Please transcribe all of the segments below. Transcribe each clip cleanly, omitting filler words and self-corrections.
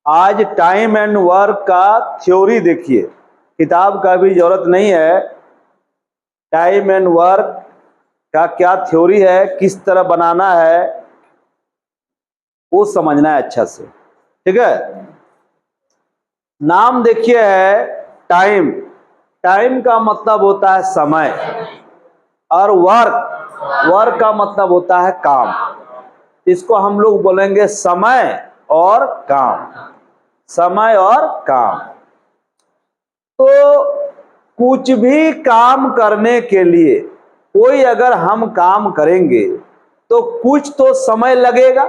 आज time and work का theory देखिए, किताब का भी जरूरत नहीं है। टाइम एंड वर्क का क्या थ्योरी है, किस तरह बनाना है, वो समझना है अच्छा से। ठीक है, नाम देखिए है टाइम। टाइम का मतलब होता है समय, और वर्क का मतलब होता है काम। इसको हम लोग बोलेंगे समय और काम। समय और काम। तो कुछ भी काम करने के लिए कोई अगर हम काम करेंगे तो कुछ तो समय लगेगा,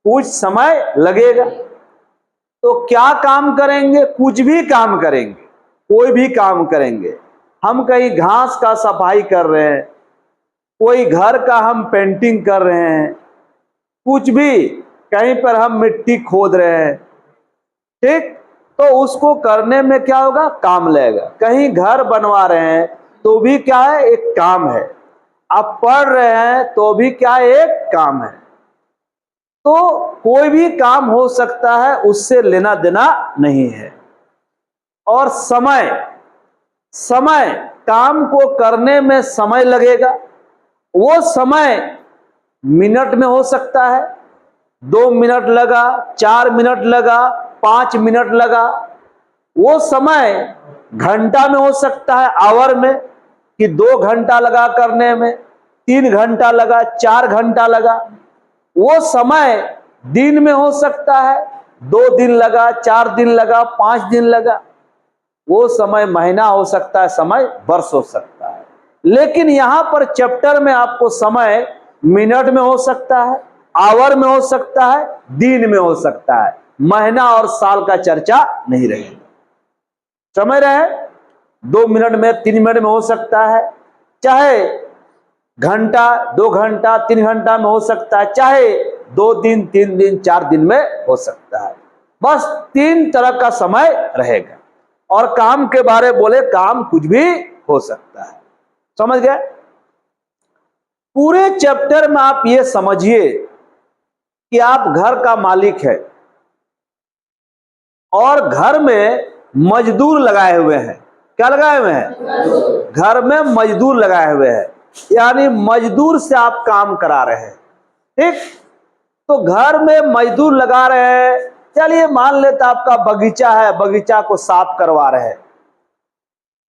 कुछ समय लगेगा। तो क्या काम करेंगे? कुछ भी काम करेंगे, कोई भी काम करेंगे। हम कहीं घास का सफाई कर रहे हैं, कोई घर का हम पेंटिंग कर रहे हैं, कुछ भी, कहीं पर हम मिट्टी खोद रहे हैं, ठीक, तो उसको करने में क्या होगा? काम लगेगा। कहीं घर बनवा रहे हैं तो भी क्या है? एक काम है। आप पढ़ रहे हैं तो भी क्या है? एक काम है। तो कोई भी काम हो सकता है, उससे लेना देना नहीं है। और समय, काम को करने में समय लगेगा। वो समय मिनट में हो सकता है, 2 मिनट लगा, 4 मिनट लगा, 5 मिनट लगा। वो समय घंटा में हो सकता है, आवर में, कि 2 घंटा लगा करने में, 3 घंटा लगा, 4 घंटा लगा। वो समय दिन में हो सकता है, 2 दिन लगा, 4 दिन लगा, 5 दिन लगा। वो समय महीना हो सकता है, समय वर्ष हो सकता है। लेकिन यहां पर चैप्टर में आपको समय मिनट में हो सकता है, आवर में हो सकता है, दिन में हो सकता है। महीना और साल का चर्चा नहीं रहेगा। समझ रहे हैं? 2 मिनट में, 3 मिनट में हो सकता है, चाहे घंटा, 2 घंटा, 3 घंटा में हो सकता है, चाहे 2 दिन, 3 दिन, 4 दिन में हो सकता है। बस 3 तरह का समय रहेगा। और काम के बारे बोले, काम कुछ भी हो सकता है। समझ गए? पूरे चैप्टर में आप ये समझिए कि आप घर का मालिक है और घर में मजदूर लगाए हुए हैं। क्या लगाए हुए हैं? घर में मजदूर लगाए हुए हैं, यानी मजदूर से आप काम करा रहे हैं। ठीक, तो घर में मजदूर लगा रहे हैं। चलिए मान लेते आपका बगीचा है, बगीचा को साफ करवा रहे हैं,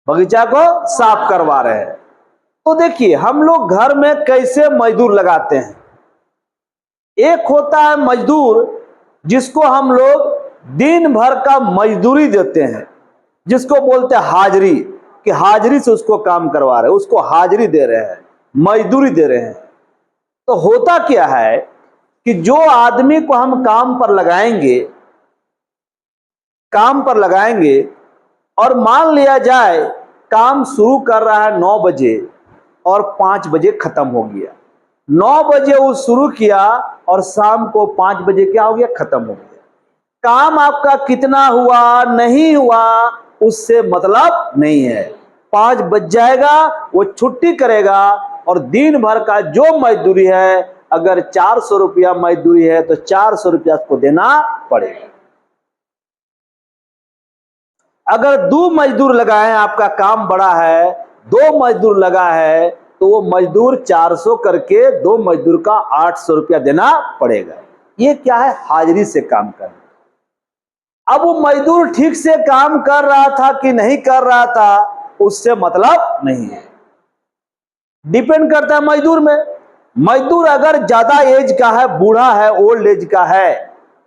बगीचा को साफ करवा रहे हैं। तो देखिए, हम लोग घर में कैसे मजदूर लगाते हैं। एक होता है मजदूर जिसको हम लोग दिन भर का मजदूरी देते हैं, जिसको बोलते हैं हाजिरी, कि हाजिरी से उसको काम करवा रहे हैं, उसको हाजिरी दे रहे हैं, मजदूरी दे रहे हैं। तो होता क्या है कि जो आदमी को हम काम पर लगाएंगे और मान लिया जाए काम शुरू कर रहा है 9 बजे और 5 बजे खत्म हो गया। 9 बजे वो शुरू किया और शाम को 5 बजे क्या हो गया? खत्म हो गया। काम आपका कितना हुआ, नहीं हुआ, उससे मतलब नहीं है। 5 बज जाएगा, वो छुट्टी करेगा और दिन भर का जो मजदूरी है, अगर 400 रुपया मजदूरी है तो 400 रुपया उसको देना पड़ेगा। अगर 2 मजदूर लगाए, आपका काम बड़ा है, 2 मजदूर लगा है, तो वो मजदूर 400 करके 2 मजदूर का 800 रुपया देना पड़ेगा। ये क्या है? हाजिरी से काम करना। अब वो मजदूर ठीक से काम कर रहा था कि नहीं कर रहा था, उससे मतलब नहीं है। डिपेंड करता है मजदूर में। मजदूर अगर ज्यादा एज का है, बूढ़ा है, ओल्ड एज का है,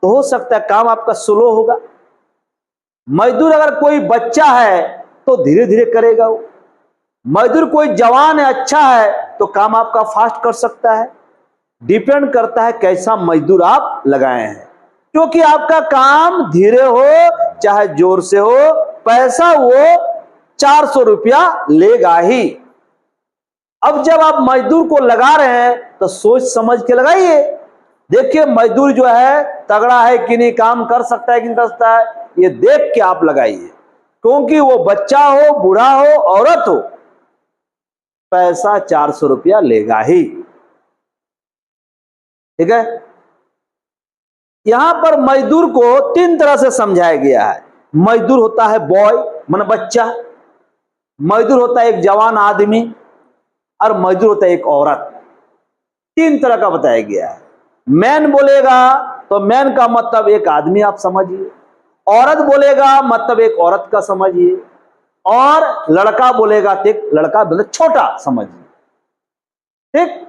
तो हो सकता है काम आपका स्लो होगा। मजदूर अगर कोई बच्चा है तो धीरे धीरे करेगा वो। मजदूर कोई जवान है, अच्छा है, तो काम आपका फास्ट कर सकता है। डिपेंड करता है कैसा मजदूर आप लगाए हैं। क्योंकि आपका काम धीरे हो चाहे जोर से हो, पैसा वो 400 रुपया लेगा ही। अब जब आप मजदूर को लगा रहे हैं तो सोच समझ के लगाइए। देखिए मजदूर जो है तगड़ा है कि नहीं, काम कर सकता है कि नहीं कर सकता है, ये देख के आप लगाइए। क्योंकि वो बच्चा हो, बूढ़ा हो, औरत हो, पैसा 400 रुपया लेगा ही। ठीक है। यहां पर मजदूर को तीन तरह से समझाया गया है। मजदूर होता है बॉय मन बच्चा, मजदूर होता है एक जवान आदमी, और मजदूर होता है एक औरत। तीन तरह का बताया गया है। मैन बोलेगा तो मैन का मतलब एक आदमी आप समझिए, औरत बोलेगा मतलब एक औरत का समझिए, और लड़का बोलेगा तो एक लड़का मतलब छोटा समझिए। ठीक,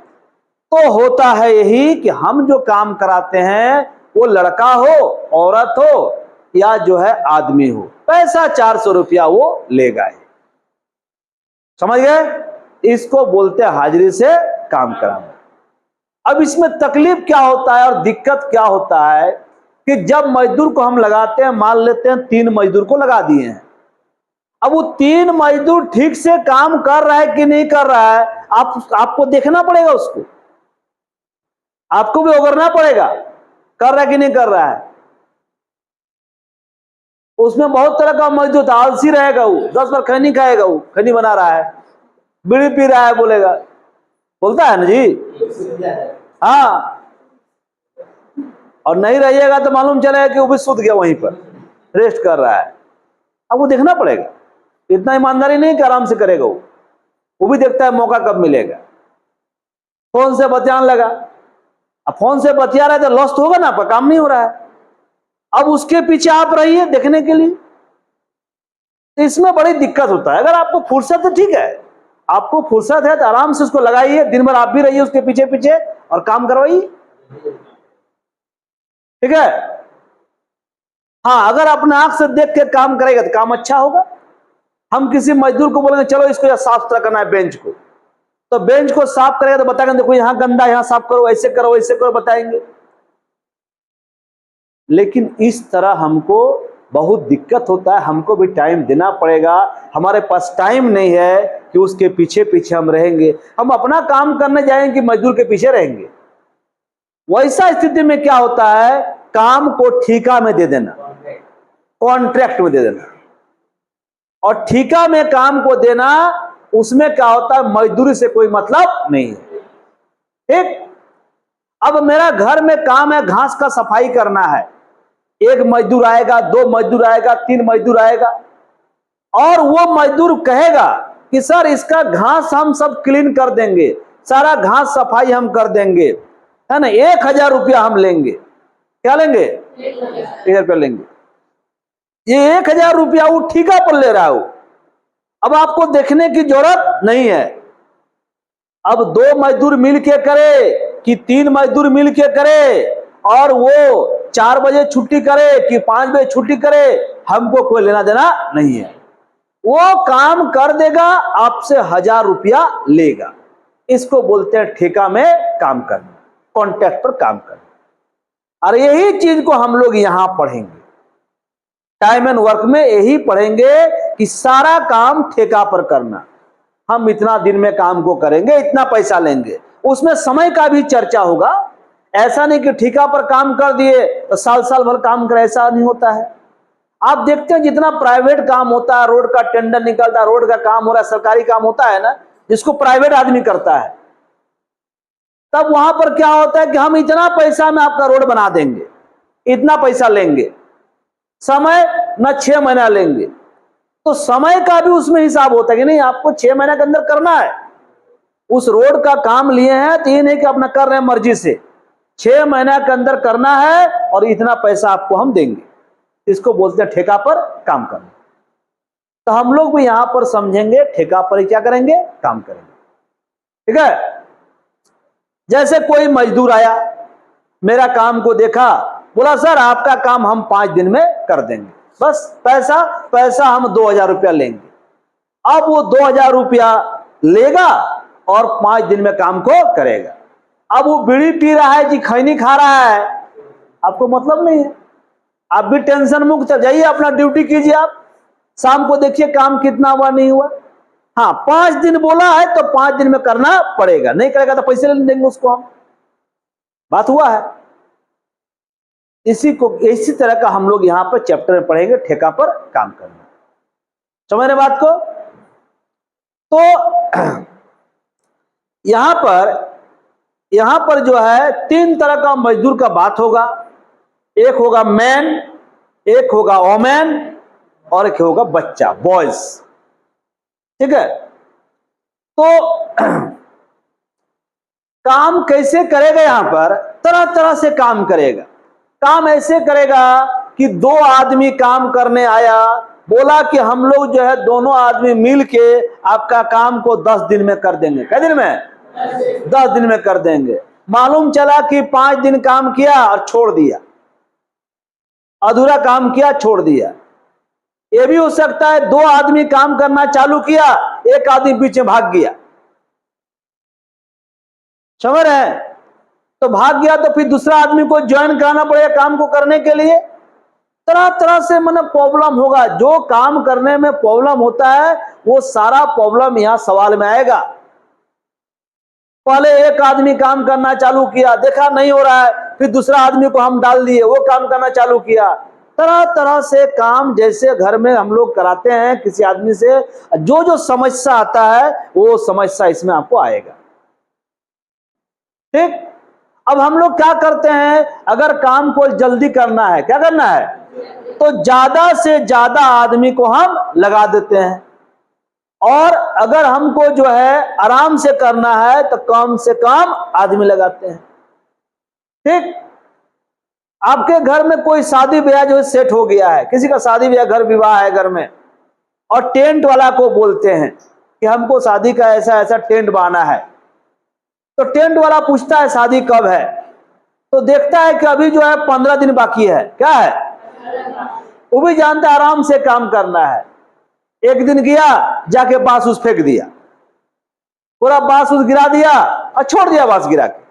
तो होता है यही कि हम जो काम कराते हैं वो लड़का हो, औरत हो, या जो है आदमी हो, पैसा 400 रुपया वो लेगा। समझ गए? इसको बोलते हैं हाजिरी से काम कराना। अब इसमें तकलीफ क्या होता है और दिक्कत क्या होता है कि जब मजदूर को हम लगाते हैं, मान लेते हैं 3 मजदूर को लगा दिए हैं, अब वो 3 मजदूर ठीक से काम कर रहा है कि नहीं कर रहा है, आपको देखना पड़ेगा, उसको आपको भी उगरना पड़ेगा, कर रहा है कि नहीं कर रहा है। उसमें बहुत तरह का मजदूर था, आलसी रहेगा, वो 10 बार खैनी खाएगा, वो खैनी बना रहा है, बीड़ी पी रहा है, बोलेगा, बोलता है ना जी, हाँ, और नहीं रहिएगा तो मालूम चलेगा कि वो भी सूत गया, वहीं पर रेस्ट कर रहा है। अब वो देखना पड़ेगा, इतना ईमानदारी नहीं कि आराम से करेगा, वो भी देखता है मौका कब मिलेगा। फोन से बतियाने लगा, अब फोन से बतिया रहा है तो लॉस्ट होगा ना, आपका काम नहीं हो रहा है। अब उसके पीछे आप रहिए देखने के लिए, तो इसमें बड़ी दिक्कत होता है। अगर आपको फुर्सत है, ठीक है, आपको फुर्सत है तो आराम से उसको लगाइए, दिन भर आप भी रहिए उसके पीछे पीछे और काम करवाइए, ठीक है। हाँ, अगर अपने आंख से देख के काम करेगा तो काम अच्छा होगा। हम किसी मजदूर को बोलेंगे चलो इसको साफ सुथरा करना है बेंच को, तो बेंच को साफ करेगा तो बताएंगे देखो यहां गंदा, यहां साफ करो, ऐसे करो, ऐसे करो, बताएंगे। लेकिन इस तरह हमको बहुत दिक्कत होता है, हमको भी टाइम देना पड़ेगा। हमारे पास टाइम नहीं है कि उसके पीछे पीछे हम रहेंगे, हम अपना काम करने जाएंगे कि मजदूर के पीछे रहेंगे। वैसा स्थिति में क्या होता है, काम को ठेका में दे देना, कॉन्ट्रैक्ट में दे देना, और ठेका में काम को देना, उसमें क्या होता है, मजदूरी से कोई मतलब नहीं है। ठीक, अब मेरा घर में काम है, घास का सफाई करना है, एक मजदूर आएगा, 2 मजदूर आएगा, 3 मजदूर आएगा, और वो मजदूर कहेगा कि सर इसका घास हम सब क्लीन कर देंगे, सारा घास सफाई हम कर देंगे, है ना, 1000 रुपया हम लेंगे। क्या लेंगे? 1000 रुपया लेंगे। ये 1000 रुपया वो ठेका पर ले रहा है। अब आपको देखने की जरूरत नहीं है। अब 2 मजदूर मिल के करे कि 3 मजदूर मिल के करे, और वो 4 बजे छुट्टी करे कि 5 बजे छुट्टी करे, हमको कोई लेना देना नहीं है। वो काम कर देगा, आपसे 1000 रुपया लेगा। इसको बोलते हैं ठेका में काम करना, कॉन्ट्रैक्ट पर काम करना। और यही चीज को हम लोग यहां पढ़ेंगे, टाइम एंड वर्क में यही पढ़ेंगे कि सारा काम ठेका पर करना। हम इतना दिन में काम को करेंगे, इतना पैसा लेंगे, उसमें समय का भी चर्चा होगा। ऐसा नहीं कि ठेका पर काम कर दिए तो साल साल भर काम करे, ऐसा नहीं होता है। आप देखते हैं जितना प्राइवेट काम होता है, रोड का टेंडर निकलता है, रोड का काम हो रहा है, सरकारी काम होता है ना, जिसको प्राइवेट आदमी करता है, तब वहां पर क्या होता है कि हम इतना पैसा में आपका रोड बना देंगे, इतना पैसा लेंगे, समय न 6 महीना लेंगे। तो समय का भी उसमें हिसाब होता है कि नहीं, आपको 6 महीने के अंदर करना है, उस रोड का काम लिए हैं तो ये नहीं कि अपना कर रहे हैं मर्जी से, 6 महीने के अंदर करना है और इतना पैसा आपको हम देंगे। इसको बोलते हैं ठेका पर काम करना। तो हम लोग भी यहां पर समझेंगे ठेका पर ही क्या करेंगे, काम करेंगे, ठीक है। जैसे कोई मजदूर आया, मेरा काम को देखा, बोला सर आपका काम हम 5 दिन में कर देंगे, बस पैसा हम 2000 रुपया लेंगे। अब वो 2000 रुपया लेगा और 5 दिन में काम को करेगा। अब वो बीड़ी पी रहा है कि खैनी खा रहा है, आपको मतलब नहीं है। आप भी टेंशन मुक्त जाइए, अपना ड्यूटी कीजिए, आप शाम को देखिए काम कितना हुआ नहीं हुआ। हाँ, 5 दिन बोला है तो 5 दिन में करना पड़ेगा, नहीं करेगा तो पैसे ले देंगे उसको हम। बात हुआ है। इसी तरह का हम लोग यहां पर चैप्टर में पढ़ेंगे, ठेका पर काम करना। समझ रहे बात को? तो यहां पर जो है 3 तरह का मजदूर का बात होगा। एक होगा मैन, एक होगा वोमेन और एक होगा बच्चा, बॉयज। ठीक है, तो काम कैसे करेगा? यहां पर तरह तरह से काम करेगा। काम ऐसे करेगा कि दो आदमी काम करने आया, बोला कि हम लोग जो है दोनों आदमी मिल के आपका काम को 10 दिन में कर देंगे। कै दिन में? 10 दिन में कर देंगे। मालूम चला कि 5 दिन काम किया और छोड़ दिया, अधूरा काम किया छोड़ दिया। यह भी हो सकता है 2 आदमी काम करना चालू किया, एक आदमी बीच में भाग गया, समझ रहे हैं? तो भाग गया तो फिर दूसरा आदमी को ज्वाइन कराना पड़ेगा काम को करने के लिए। तरह तरह से मतलब प्रॉब्लम होगा। जो काम करने में प्रॉब्लम होता है वो सारा प्रॉब्लम यहां सवाल में आएगा। पहले एक आदमी काम करना चालू किया, देखा नहीं हो रहा है, फिर दूसरा आदमी को हम डाल दिए, वो काम करना चालू किया। तरह तरह से काम जैसे घर में हम लोग कराते हैं किसी आदमी से, जो जो समस्या आता है वो समस्या इसमें आपको आएगा। ठीक, अब हम लोग क्या करते हैं, अगर काम को जल्दी करना है, क्या करना है, तो ज्यादा से ज्यादा आदमी को हम लगा देते हैं, और अगर हमको जो है आराम से करना है तो कम से कम आदमी लगाते हैं। ठीक, आपके घर में कोई शादी ब्याह जो सेट हो गया है, किसी का शादी ब्याह घर विवाह है घर में, और टेंट वाला को बोलते हैं कि हमको शादी का ऐसा ऐसा टेंट बांधना है, तो टेंट वाला पूछता है शादी कब है, तो देखता है कि अभी जो है 15 दिन बाकी है, क्या है, वो भी जानता है आराम से काम करना है। एक दिन गया, जाके बांस उस फेंक दिया, पूरा बांस उस गिरा दिया और छोड़ दिया बांस गिरा के।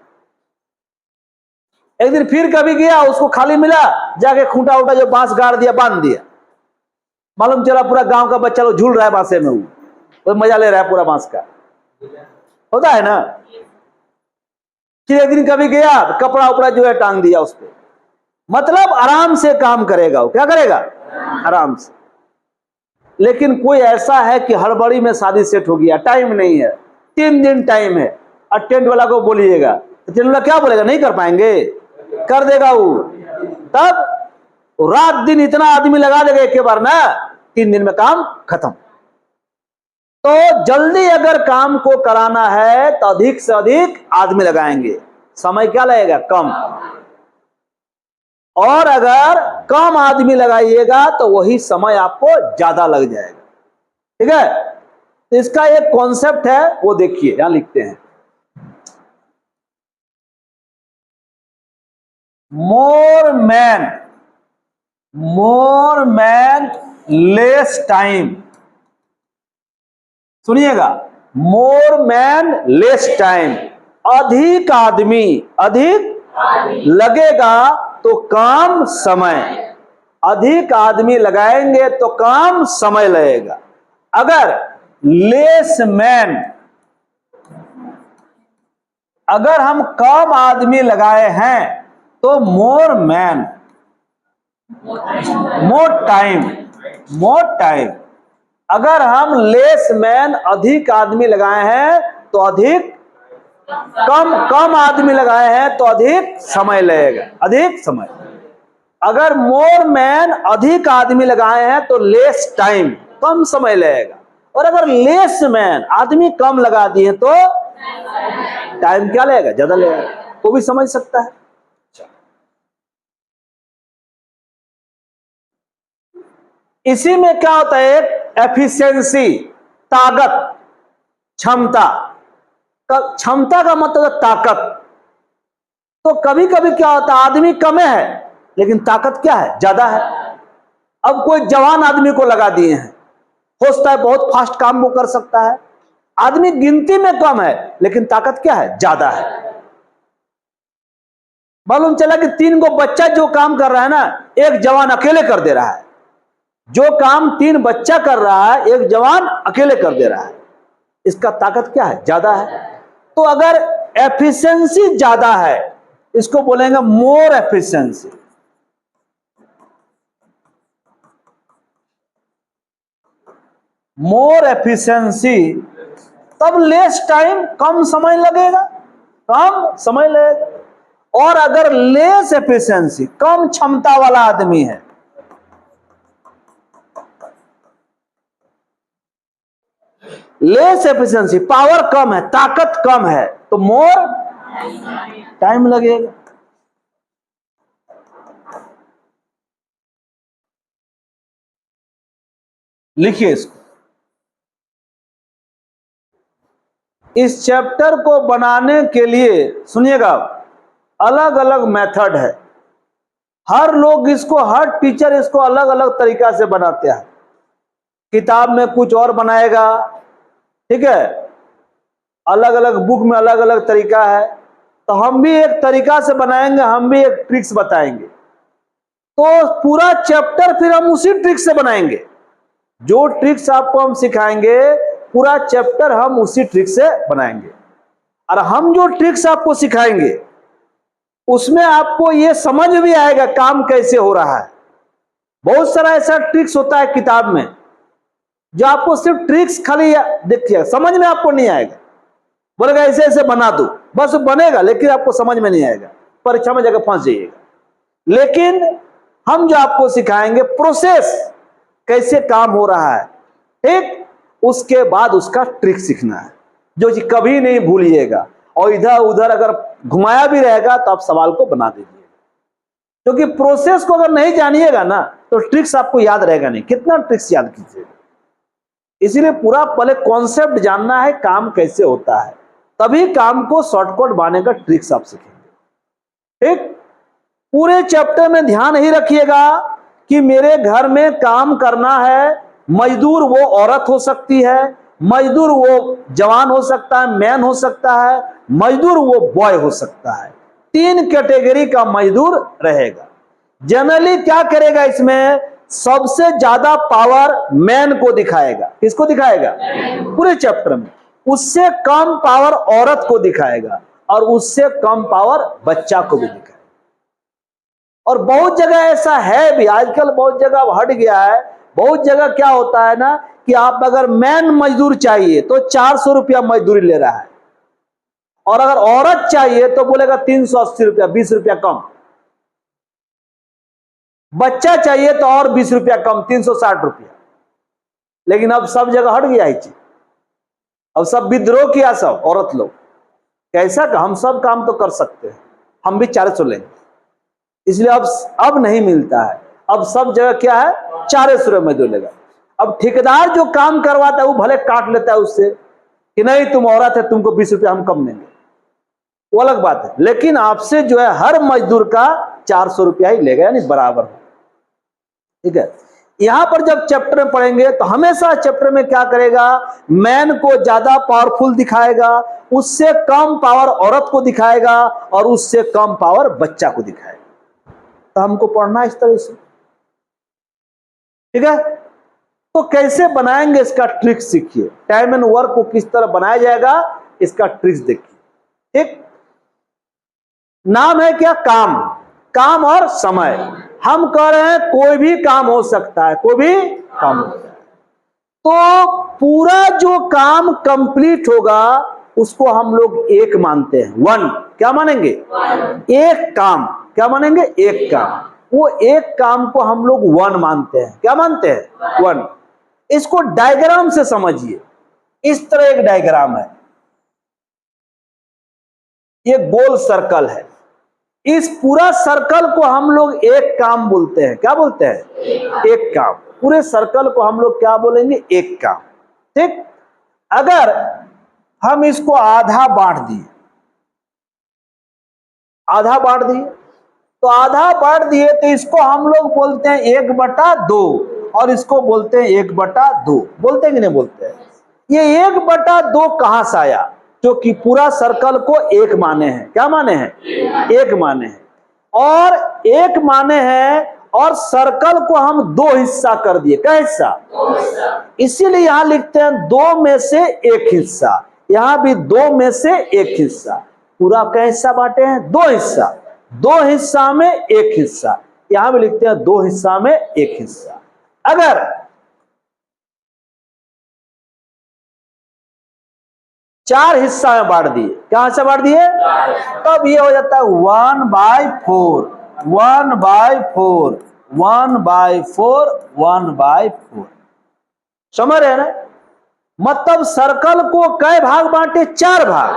एक दिन फिर कभी गया, उसको खाली मिला, जाके खूंटा उठा जो बांस गाड़ दिया, बांध दिया। मालूम चला पूरा गांव का बच्चा लोग झूल रहा है बांसे में, वो मजा ले रहा है पूरा बांस का, होता है ना। फिर एक दिन कभी गया, कपड़ा उपड़ा जो है टांग दिया उस पर। मतलब आराम से काम करेगा वो, क्या करेगा, आराम से। लेकिन कोई ऐसा है कि हड़बड़ी में शादी सेट हो गया, टाइम नहीं है, 3 दिन टाइम है, और टेंट वाला को बोलिएगा तो टेंट वाला क्या बोलेगा, नहीं कर पाएंगे, कर देगा वो। तब रात दिन इतना आदमी लगा देगा एक बार ना, 3 दिन में काम खत्म। तो जल्दी अगर काम को कराना है तो अधिक से अधिक आदमी लगाएंगे, समय क्या लगेगा, कम। और अगर कम आदमी लगाइएगा तो वही समय आपको ज्यादा लग जाएगा। ठीक है, तो इसका एक कॉन्सेप्ट है, वो देखिए यहां लिखते हैं, मोर मैन लेस टाइम। सुनिएगा, मोर मैन लेस टाइम, अधिक आदमी अधिक लगेगा तो कम समय, अधिक आदमी लगाएंगे तो कम समय लगेगा। अगर लेस मैन, अगर हम कम आदमी लगाए हैं तो मोर मैन, मोर टाइम। अगर हम लेस मैन, अधिक आदमी लगाए हैं तो अधिक, कम आदमी लगाए हैं तो अधिक समय लगेगा, अधिक समय। अगर मोर मैन, अधिक आदमी लगाए हैं तो लेस टाइम, कम समय लगेगा। और अगर लेस मैन, आदमी कम लगा दिए तो टाइम क्या लगेगा, ज्यादा लगेगा। वो भी समझ सकता है। इसी में क्या होता है, एफिशिएंसी, ताकत, क्षमता। क्षमता का मतलब है ताकत। तो कभी कभी क्या होता है, आदमी कम है लेकिन ताकत क्या है, ज्यादा है। अब कोई जवान आदमी को लगा दिए हैं, हो सकता है बहुत फास्ट काम वो कर सकता है, आदमी गिनती में कम है लेकिन ताकत क्या है, ज्यादा है। मालूम चला कि 3 को बच्चा जो काम कर रहा है ना, एक जवान अकेले कर दे रहा है। जो काम 3 बच्चा कर रहा है, एक जवान अकेले कर दे रहा है। इसका ताकत क्या है, ज्यादा है। तो अगर एफिशिएंसी ज्यादा है, इसको बोलेंगे मोर एफिशिएंसी। मोर एफिशिएंसी, तब लेस टाइम, कम समय लगेगा, कम समय लगेगा। और अगर लेस एफिशिएंसी, कम क्षमता वाला आदमी है, लेस एफिशिएंसी, पावर कम है, ताकत कम है, तो मोर टाइम लगेगा। लिखिए इसको। इस चैप्टर को बनाने के लिए सुनिएगा, अलग अलग मेथड है। हर लोग इसको, हर टीचर इसको अलग अलग तरीका से बनाते हैं। किताब में कुछ और बनाएगा, ठीक है, अलग अलग बुक में अलग अलग तरीका है। तो हम भी एक तरीका से बनाएंगे, हम भी एक ट्रिक्स बताएंगे। तो पूरा चैप्टर फिर हम उसी ट्रिक से बनाएंगे। जो ट्रिक्स आपको हम सिखाएंगे, पूरा चैप्टर हम उसी ट्रिक से बनाएंगे। और हम जो ट्रिक्स आपको सिखाएंगे उसमें आपको ये समझ भी आएगा काम कैसे हो रहा है। बहुत सारा ऐसा ट्रिक्स होता है किताब में जो आपको सिर्फ ट्रिक्स खाली देखिए, समझ में आपको नहीं आएगा। बोलेगा ऐसे ऐसे बना दो, बस बनेगा, लेकिन आपको समझ में नहीं आएगा, परीक्षा में जाकर फंस जाइएगा। लेकिन हम जो आपको सिखाएंगे प्रोसेस, कैसे काम हो रहा है, ठीक, उसके बाद उसका ट्रिक सीखना है, जो कि कभी नहीं भूलिएगा। और इधर उधर अगर घुमाया भी रहेगा तो आप सवाल को बना दीजिए, क्योंकि प्रोसेस को अगर नहीं जानिएगा ना तो ट्रिक्स आपको याद रहेगा नहीं। कितना ट्रिक्स याद कीजिएगा। इसीलिए पूरा पहले कॉन्सेप्ट जानना है, काम कैसे होता है, तभी काम को शॉर्टकट बनाने का ट्रिक्स आप सीखेंगे। ठीक, पूरे चैप्टर में ध्यान ही रखिएगा कि मेरे घर में काम करना है। मजदूर वो औरत हो सकती है, मजदूर वो जवान हो सकता है, मैन हो सकता है, मजदूर वो बॉय हो सकता है। 3 कैटेगरी का मजदूर रहेगा। जनरली क्या करेगा, इसमें सबसे ज्यादा पावर मैन को दिखाएगा। किसको दिखाएगा? पूरे चैप्टर में। उससे कम पावर औरत को दिखाएगा और उससे कम पावर बच्चा को भी दिखाएगा। और बहुत जगह ऐसा है भी, आजकल बहुत जगह हट गया है। बहुत जगह क्या होता है ना कि आप अगर मैन मजदूर चाहिए तो 400 रुपया मजदूरी ले रहा है, और अगर औरत चाहिए तो बोलेगा 380 रुपया, 20 रुपया कम। बच्चा चाहिए तो और 20 रुपया कम, 360 रुपया। लेकिन अब सब जगह हट गया है चीज। अब सब विद्रोह किया, सब औरत लोग। कैसा का हम सब काम तो कर सकते हैं, हम भी 400 लेंगे, इसलिए अब नहीं मिलता है। अब सब जगह क्या है, 400 रुपये मजदूर लेगा। अब ठेकेदार जो काम करवाता है वो भले काट लेता है उससे कि नहीं तुम औरत है, तुमको 20 रुपया हम कम देंगे, वो अलग बात है। लेकिन आपसे जो है हर मजदूर का 400 रुपया ही लेगा, यानी बराबर। ठीक है, यहां पर जब चैप्टर में पढ़ेंगे तो हमेशा चैप्टर में क्या करेगा, मैन को ज्यादा पावरफुल दिखाएगा, उससे कम पावर औरत को दिखाएगा और उससे कम पावर बच्चा को दिखाएगा। तो हमको पढ़ना इस तरह से। ठीक है, तो कैसे बनाएंगे इसका ट्रिक सीखिए। टाइम एंड वर्क को किस तरह बनाया जाएगा इसका ट्रिक्स देखिए। ठीक, नाम है क्या, काम। काम और समय। हम कह रहे हैं कोई भी काम हो सकता है, कोई भी काम हो सकता है। तो पूरा जो काम कंप्लीट होगा उसको हम लोग एक मानते हैं, 1। क्या मानेंगे? एक काम। क्या मानेंगे? एक काम। वो एक काम को हम लोग 1 मानते हैं। क्या मानते हैं? 1। इसको डायग्राम से समझिए। इस तरह एक डायग्राम है, ये गोल सर्कल है। इस पूरा सर्कल को हम लोग एक काम बोलते हैं। क्या बोलते हैं? एक काम। पूरे सर्कल को हम लोग क्या बोलेंगे? एक काम। ठीक, अगर हम इसको आधा बांट दिए, आधा बांट दिए तो आधा बांट दिए तो इसको हम लोग बोलते हैं 1/2 और इसको बोलते हैं 1/2। बोलते हैं कि नहीं बोलते हैं? ये 1/2 कहां से आया? जो कि पूरा सर्कल को एक माने हैं। क्या माने हैं? एक माने हैं। और एक माने हैं और सर्कल को हम 2 हिस्सा कर दिए। क्या हिस्सा? 2 हिस्सा। इसीलिए यहां लिखते हैं 2 में से 1 हिस्सा। यहां भी 2 में से 1 हिस्सा। पूरा क्या हिस्सा बांटे हैं? 2 हिस्सा। 2 हिस्सा में 1 हिस्सा। यहां भी लिखते हैं 2 हिस्सा में 1 हिस्सा। अगर 4 हिस्सा में बांट दिए। क्या से बांट दिए? तब ये हो जाता है 1/4, 1/4, 1/4, 1/4। समझ रहे हैं ना? मतलब सर्कल को कई भाग बांटे? 4 भाग।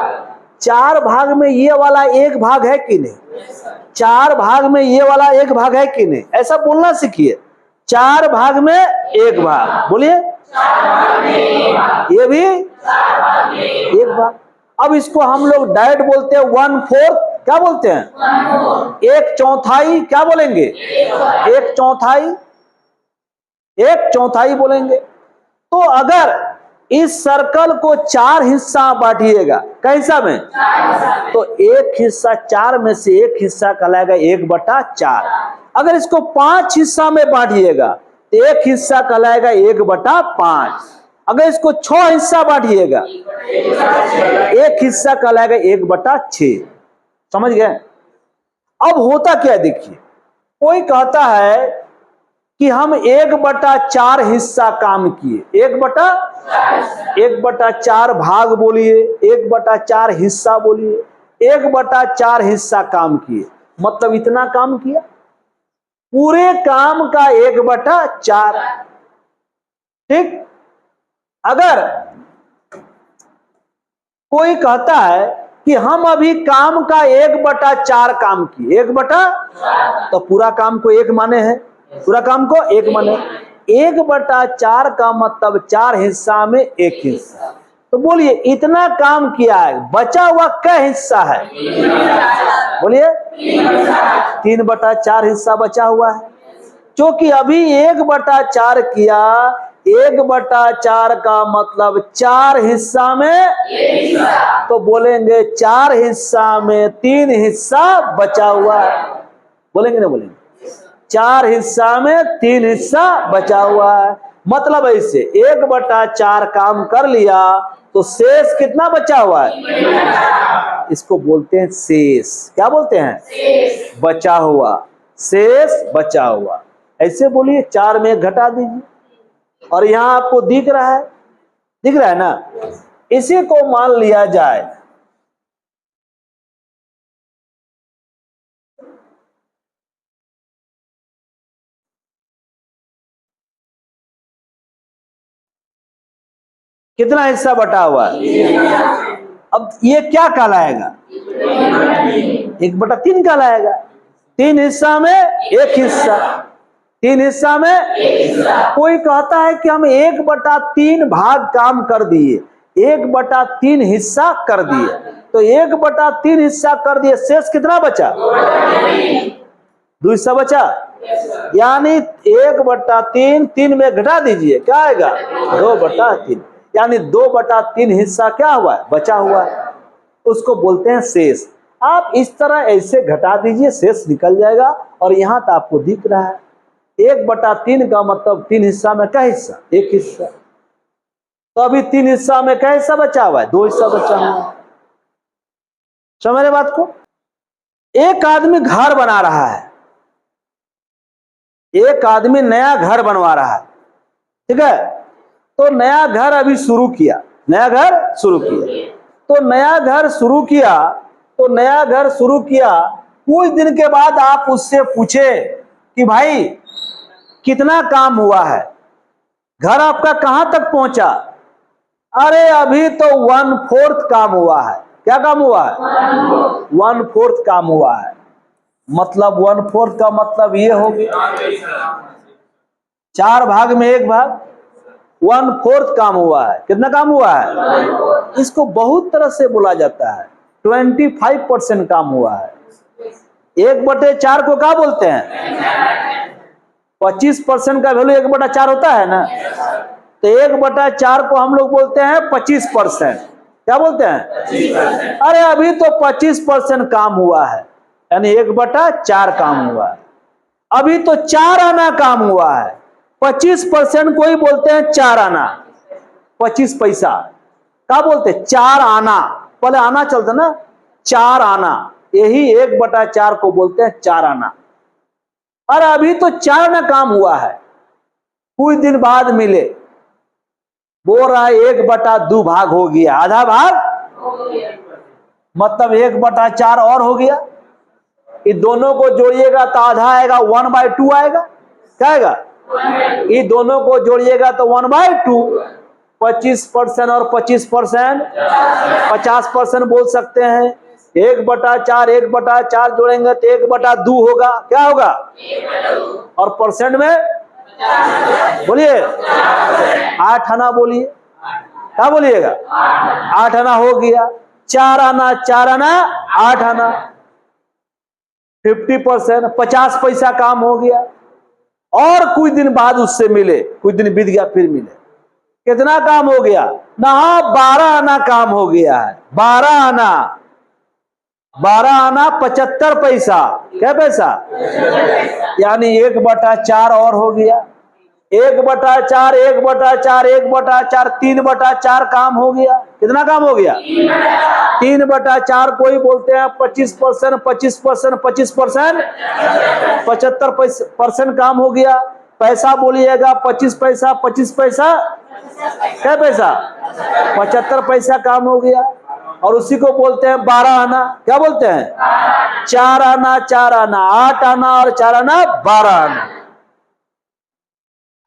4 भाग में ये वाला एक भाग है कि नहीं? 4 भाग में ये वाला एक भाग है कि नहीं? ऐसा बोलना सीखिए। 4 भाग में एक भाग। बोलिए। ये भी एक भाग। अब इसको हम लोग डायरेक्ट बोलते हैं 1/4। क्या बोलते हैं? 1/4। क्या बोलेंगे? 1/4, 1/4 बोलेंगे। तो अगर इस सर्कल को 4 हिस्सा बांटिएगा, कैसा में? तो एक हिस्सा 4 में से एक हिस्सा कहलाएगा 1/4। अगर इसको 5 हिस्सा में बांटिएगा तो एक हिस्सा कहलाएगा 1/5। अगर इसको 6 हिस्सा बांटिएगा, एक हिस्सा कहलाएगा 1/6। समझ गए? अब होता क्या देखिए, कोई कहता है कि हम 1/4 हिस्सा काम किए। 1/4 भाग बोलिए, 1/4 हिस्सा बोलिए, 1/4 हिस्सा काम किए। मतलब इतना काम किया, पूरे काम का 1/4। ठीक। अगर कोई कहता है कि हम अभी काम का 1/4 काम किए, 1/, तो पूरा काम को 1 माने हैं, पूरा काम को 1 माने। 1/4 का मतलब 4 हिस्सा में 1 हिस्सा। तो बोलिए इतना काम किया है, बचा हुआ क्या हिस्सा है? बोलिए 3/4 हिस्सा बचा हुआ है। क्योंकि अभी 1/4 किया, 1/4 का मतलब 4 हिस्सा में, तो बोलेंगे 4 हिस्सा में 3 हिस्सा बचा हुआ है। बोलेंगे ना? बोलेंगे 4 हिस्सा में 3 हिस्सा बचा हुआ है। मतलब ऐसे 1/4 काम कर लिया तो शेष कितना बचा हुआ है? इसको बोलते हैं शेष। क्या बोलते हैं? शेष। बचा हुआ, शेष बचा हुआ। ऐसे बोलिए 4 में 1 घटा दीजिए। और यहां आपको दिख रहा है, दिख रहा है ना? इसी को मान लिया जाए कितना हिस्सा बटा हुआ है। अब ये क्या कहलाएगा? 1/3 कहलाएगा। 3 हिस्सा में 1 हिस्सा, 3 हिस्सा में 1 हिस्सा। कोई कहता है कि हम 1/3 भाग काम कर दिए, 1/3 हिस्सा कर दिए। तो 1/3 हिस्सा कर दिए, शेष कितना बचा? 2 हिस्सा बचा। यानी 1/3, 3 में घटा दीजिए, क्या आएगा? 2/3। यानी 2/3 हिस्सा क्या हुआ है? बचा हुआ है। उसको बोलते हैं शेष। आप इस तरह ऐसे घटा दीजिए, शेष निकल जाएगा। और यहां तो आपको दिख रहा है 1/3 का मतलब 3 हिस्सा में क्या हिस्सा? 1 हिस्सा। तो अभी 3 हिस्सा में क्या हिस्सा बचा हुआ है? 2 हिस्सा बचा हुआ है। समझ रहे बात को? एक आदमी घर बना रहा है, एक आदमी नया घर बनवा रहा है। ठीक है? तो नया घर अभी शुरू किया, नया घर शुरू किया। तो नया घर शुरू किया, तो नया घर शुरू किया, कुछ दिन के बाद आप उससे पूछे कि भाई कितना काम हुआ है, घर आपका कहां तक पहुंचा? अरे अभी तो 1/4 काम हुआ है। क्या काम हुआ है? 1/4 काम हुआ है। मतलब 1/4 का मतलब ये हो गया 4 भाग में 1 भाग, 1/4 काम हुआ है। कितना काम हुआ है? इसको बहुत तरह से बोला जाता है। 25% काम हुआ है। 1/4 को क्या बोलते हैं? 25% का वैल्यू 1/4 होता है ना? तो 1/4 को हम लोग बोलते हैं 25%। क्या बोलते हैं? अरे अभी तो 25% काम हुआ है, यानी 1/4 काम हुआ है। अभी तो 4 आना काम हुआ है। 25% को ही बोलते हैं 4 आना, 25 पैसा। क्या बोलते हैं? 4 आना। पहले आना चलता ना, 4 आना, यही 1/4 को बोलते हैं 4 आना। और अभी तो 4 आना काम हुआ है, कुछ दिन बाद मिले, बोल रहा है 1/2 भाग हो गया, आधा भाग मतलब 1/4 और हो गया। ये दोनों को जोड़िएगा तो आधा आएगा, 1/2 आएगा। क्या आएगा? ये दोनों को जोड़िएगा तो 1/2। 25% और 25%, 50% बोल सकते हैं। 1/4 1/4 जोड़ेंगे तो 1/2 होगा। क्या होगा? और परसेंट में बोलिए 8 आना बोलिए। क्या बोलिएगा? 8 आना हो गया। 4 आना 4 आना 8 आना, 50%, 50 पैसा काम हो गया। और कुछ दिन बाद उससे मिले, कुछ दिन बीत गया फिर मिले, कितना काम हो गया ना? 12 आना काम हो गया है। 12 आना 75 पैसा। क्या पैसा? यानी 1/4 और हो गया। 1/4 1/4 1/4 3/4 काम हो गया। कितना काम हो गया? 3/4। कोई बोलते हैं 25%, 25%, 25%, 75% काम हो गया। पैसा बोलिएगा 25 पैसा, 25 पैसा, क्या पैसा? 75 पैसा काम हो गया। और उसी को बोलते हैं 12 आना। क्या बोलते हैं? 4 आना 4 आना 8 आना और 4 आना 12 आना।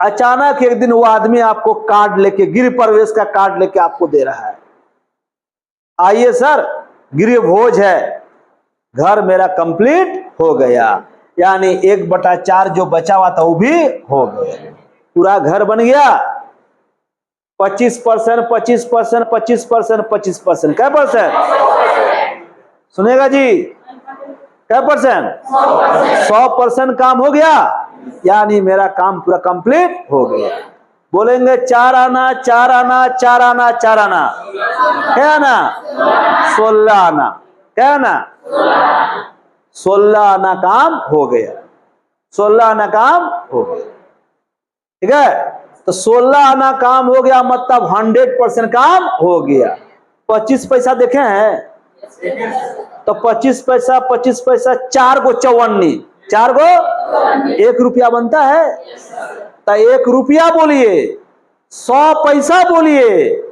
अचानक एक दिन वो आदमी आपको कार्ड लेके, गृह प्रवेश का कार्ड लेके आपको दे रहा है, आइए सर गृह भोज है, घर मेरा कंप्लीट हो गया। यानी 1/4 जो बचा हुआ था वो भी हो गया, पूरा घर बन गया। 25%, 25%, 25%, 25%, क्या परसेंट? सुनेगा जी, क्या परसेंट? 100% काम हो गया। यानी मेरा काम पूरा कंप्लीट हो गया। बोलेंगे 4 आना 4 आना 4 आना 4 आना, क्या आना? 16 आना। क्या आना? 16 आना काम हो गया। 16 आना काम हो गया। ठीक है, तो 16 आना काम हो गया मतलब 100% काम हो गया। 25 पैसा देखे हैं तो 25 पैसा 25 पैसा 4 को 54, 4 को 1 रुपया बनता है। तो 1 रुपया बोलिए, 100 पैसा बोलिए,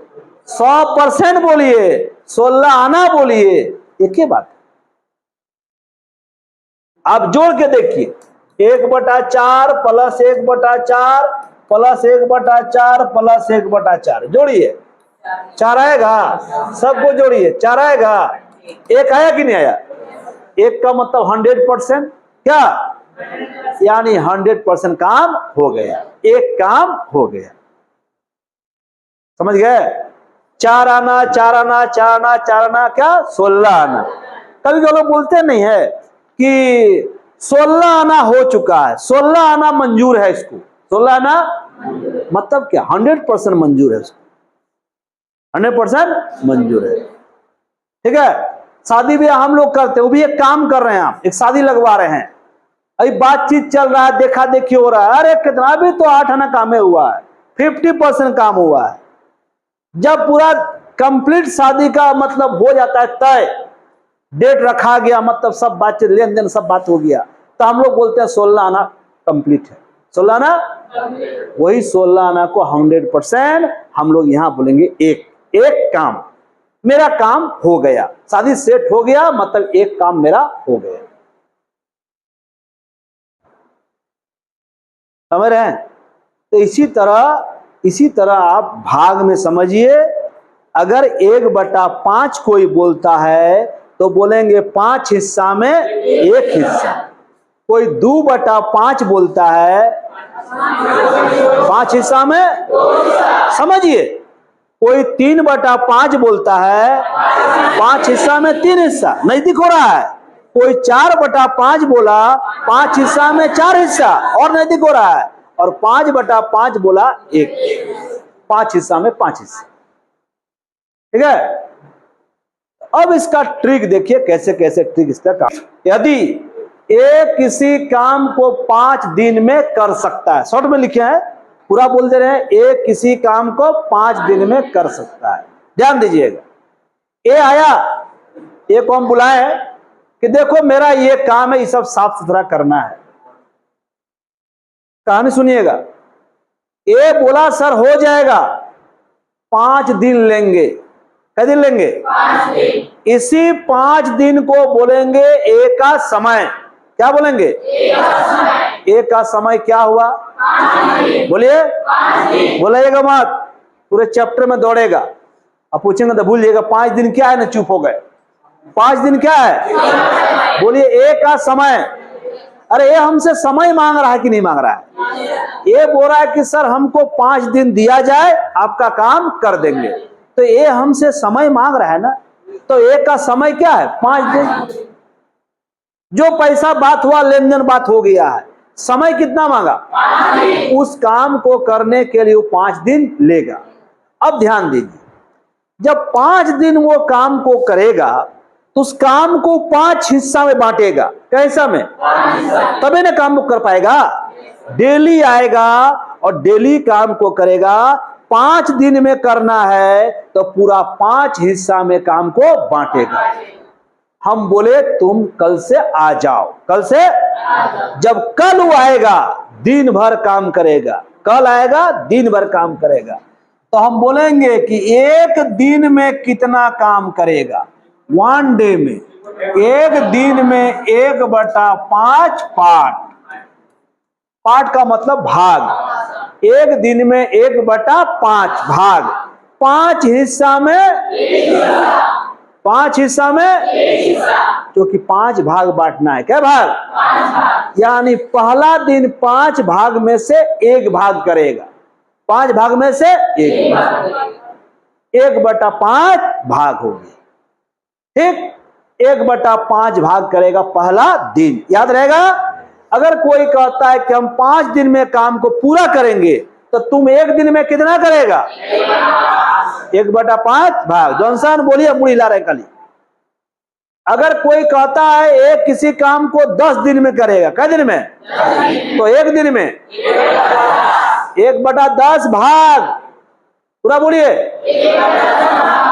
100% बोलिए, 16 आना बोलिए, एक ही बात। आप जोड़ के देखिए, 1/4 प्लस 1/4 प्लस 1/4 प्लस 1/4 जोड़िए, 4 आएगा। सबको जोड़िए, 4 आएगा। 1 आया कि नहीं आया? 1 का मतलब 100%। क्या? यानी 100% काम हो गया। एक काम हो गया। समझ गए? 4 आना 4 आना 4 आना 4 आना, क्या? 16 आना। कभी कभी लोग बोलते नहीं है कि 16 आना हो चुका है, 16 आना मंजूर है इसको। 16 आना मतलब क्या? 100% मंजूर है इसको, 100% मंजूर है। ठीक है, शादी ब्याह हम लोग करते हैं, वो भी एक काम कर रहे हैं। आप एक शादी लगवा रहे हैं, अभी बातचीत चल रहा है, देखा देखी हो रहा है, अरे कितना भी तो 8 आना काम हुआ है, 50% काम हुआ है। जब पूरा कंप्लीट शादी का मतलब हो जाता है तय, डेट रखा गया, मतलब सब बातचीत लेन देन सब बात हो गया, तो हम लोग बोलते हैं 16 आना कंप्लीट है। 16 आना, वही 16 आना को 100% हम लोग यहां बोलेंगे एक काम, मेरा काम हो गया, शादी सेट हो गया, मतलब एक काम मेरा हो गया। समझ रहे हैं? तो इसी तरह आप भाग में समझिए। अगर 1/5 कोई बोलता है तो बोलेंगे 5 हिस्सा में 1 हिस्सा। कोई 2/5 बोलता है, 5 हिस्सा में, समझिए। कोई 3/5 बोलता है, 5 हिस्सा में 3 हिस्सा, नजदीक हो रहा है। कोई 4/5 बोला, 5 हिस्सा में 4 हिस्सा, और नजदीक हो रहा है। और 5/5 बोला 1, 5 हिस्सा में 5 हिस्सा। ठीक है, अब इसका ट्रिक देखिए, कैसे कैसे ट्रिक इसका काम। यदि एक किसी काम को 5 दिन में कर सकता है, शॉर्ट में लिखे हैं, पूरा बोल दे रहे हैं, एक किसी काम को 5 दिन में कर सकता है। ध्यान दीजिएगा, ये आया, ये को हम बुलाए कि देखो मेरा ये काम है, ये सब साफ सुथरा करना है। कहानी सुनिएगा। ये बोला सर हो जाएगा, 5 दिन लेंगे। कै दिन लेंगे? 5 दिन। इसी 5 दिन को बोलेंगे एक का समय। क्या बोलेंगे? एक का समय क्या हुआ? बोलिए, बोलिएगा मत, पूरे चैप्टर में दौड़ेगा। अब पूछेंगे तो भूल जाइएगा। 5 दिन क्या है ना, चुप हो गए। 5 दिन क्या है? बोलिए, एक का समय। अरे ये हमसे समय मांग रहा है कि नहीं मांग रहा है? ये बोल रहा है कि सर हमको 5 दिन दिया जाए, आपका काम कर देंगे। तो ये हमसे समय मांग रहा है ना, तो एक का समय क्या है? 5 दिन। जो पैसा बात हुआ, लेन देन बात हो गया है, समय कितना मांगा? 5 दिन। उस काम को करने के लिए वो 5 दिन लेगा। अब ध्यान दीजिए, जब 5 दिन वो काम को करेगा तो उस काम को 5 हिस्सा में बांटेगा। कैसा में? तभी ना काम को कर पाएगा। डेली आएगा और डेली काम को करेगा। 5 दिन में करना है तो पूरा 5 हिस्सा में काम को बांटेगा। हम बोले तुम कल से आ जाओ। कल से? जब कल वो आएगा दिन भर काम करेगा। कल आएगा दिन भर काम करेगा। तो हम बोलेंगे कि एक दिन में कितना काम करेगा? 1 डे में, एक दिन में 1/5 पार्ट। पार्ट का मतलब भाग। एक दिन में 1/5 भाग। 5 हिस्सा में 5 हिस्सा में, क्योंकि 5 भाग बांटना है। क्या भाग? 5 भाग। यानी पहला दिन 5 भाग में से 1 भाग करेगा। 5 भाग में से 1 भाग, 1/5 भाग हो गया। ठीक, 1/5 भाग करेगा पहला दिन। याद रहेगा। अगर कोई कहता है कि हम 5 दिन में काम को पूरा करेंगे, तो तुम एक दिन में कितना करेगा? 1/5 भाग। जॉनसन बोलिए, मुड़ी ला रहे कली। अगर कोई कहता है एक किसी काम को 10 दिन में करेगा, कै दिन में? तो एक दिन में 1/10 भाग। पूरा बोलिए।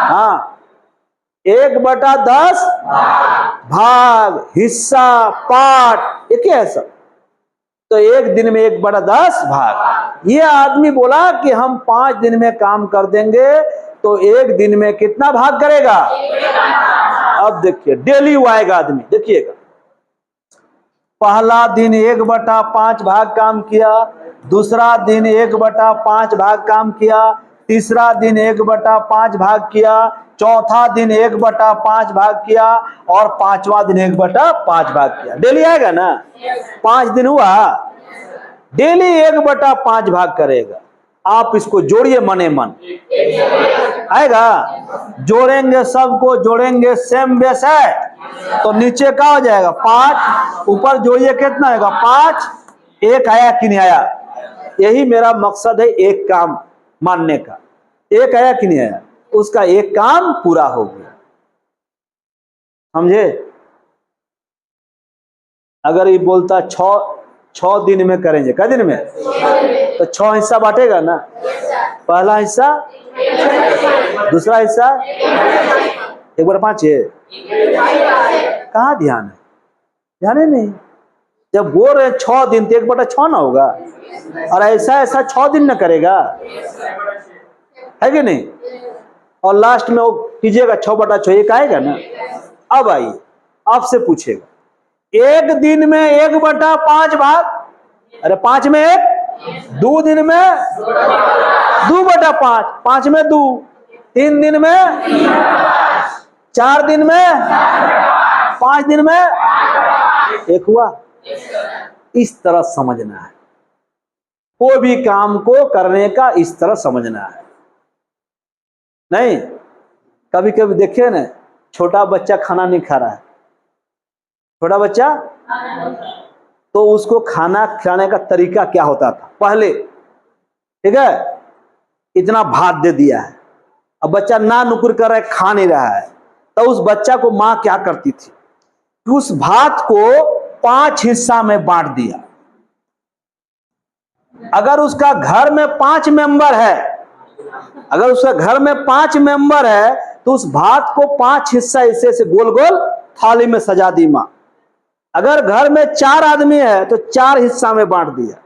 हाँ, 1/10 भाग, हिस्सा, पार्ट, एक ही है सब। तो एक दिन में 1/10 भाग। ये आदमी बोला कि हम 5 दिन में काम कर देंगे, तो एक दिन में कितना भाग करेगा? अब देखिए, डेली वो आएगा आदमी। देखिएगा, पहला दिन 1/5 भाग काम किया, दूसरा दिन 1/5 भाग काम किया, तीसरा दिन 1/5 भाग किया, चौथा दिन 1/5 भाग किया, और 5वां दिन 1/5 भाग किया। डेली आएगा ना? 5 दिन हुआ, डेली 1/5 भाग करेगा। आप इसको जोड़िए मने मन, आएगा। जोड़ेंगे, सबको जोड़ेंगे, सेम बेस है, तो नीचे का हो जाएगा 5, ऊपर जोड़िए कितना आएगा? 5। एक आया कि नहीं आया? यही मेरा मकसद है, एक काम मानने का। एक आया कि नहीं आया? उसका एक काम पूरा हो गया। समझे? अगर ये बोलता 6 दिन में करेंगे, कै दिन में? तो 6 हिस्सा बांटेगा ना। पहला हिस्सा, दूसरा हिस्सा 1/5 है। कहाँ ध्यान है? ध्यान है नहीं। जब बोल रहे 6 दिन तो 1/6 ना होगा, और ऐसा 6 दिन ना करेगा, है कि नहीं? और लास्ट में वो कीजिएगा 6/6, एक आएगा ना। अब आइए, आपसे पूछेगा एक दिन में 1/5 भाग, अरे 5 में 1, 2 दिन में 2/5, 5 में 2, 3 दिन में 4 दिन में 5 दिन में 1 हुआ। इस तरह समझना है, कोई भी काम को करने का इस तरह समझना है। नहीं, कभी कभी देखिए ना, छोटा बच्चा खाना नहीं खा रहा है, छोटा बच्चा, तो उसको खाना खिलाने का तरीका क्या होता था पहले? ठीक है, इतना भात दे दिया है, अब बच्चा ना नुकुर कर रहा है, खा नहीं रहा है, तो उस बच्चा को माँ क्या करती थी कि उस भात को 5 हिस्सा में बांट दिया। अगर उसका घर में 5 मेंबर है, अगर उसका घर में 5 मेंबर है, तो उस भात को 5 हिस्सा ऐसे से गोल गोल थाली में सजा दी माँ। अगर घर में 4 आदमी है तो 4 हिस्सा में बांट दिया।